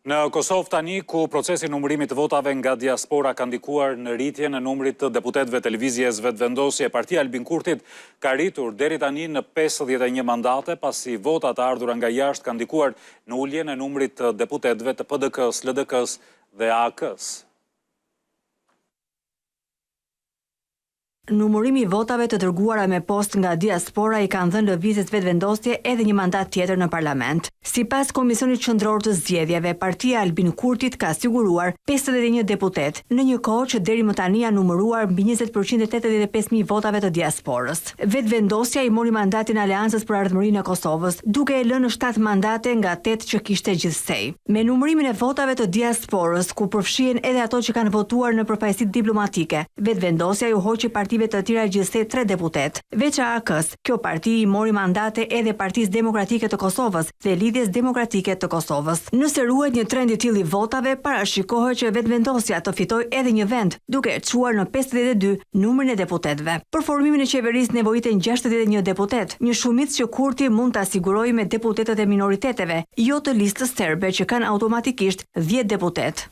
Në Kosovë tani, ku procesi numërimit të votave nga diaspora ka ndikuar në rritjen e numrit të deputetëve të lëvizjes vetëvendosje, partia Albin Kurtit ka rritur deri tani në 51 mandate, pasi votat e ardhura nga jashtë kanë ndikuar në uljen e numrit të deputetëve të PDK-s, LDK-s dhe AK-s. Numërimi i votave të dërguara me post nga diaspora i kanë dhënë lëvizjes vetëvendosje edhe një mandat tjetër në parlament. Sipas Komisionit Qendror të Zgjedhjeve, partia Albin Kurtit ka siguruar 51 deputet, në një kohë që deri më tani janë numëruar mbi 20% e 85.000 votave të diasporës. Vetëvendosja i mori mandatin Aleancës për Ardhmërinë e Kosovës, duke e lënë 7 mandate nga 8 që kishte gjithsej. Me numërimin e votave të diasporës, ku përfshihen edhe ato që kanë votuar në përfaqësi diplomatike, vetëvendosja u hoqi partive të tjera gjithsej 3 deputet. Veç AK-s, kjo parti i mori mandate edhe Partisë Demokratike të Kosovës dhe Lidhjes Demokratike të Kosovës. Nëse ruhet një trend i tillë i votave, parashikohet që vetëvendosja të fitojë edhe një vend, duke e çuar në 52 numrin e deputetëve. Për formimin e qeverisë nevojiten 61 deputet, një shumicë që Kurti mund ta sigurojë me deputetët e minoriteteve, jo të listës serbe që kanë automatikisht 10 deputet.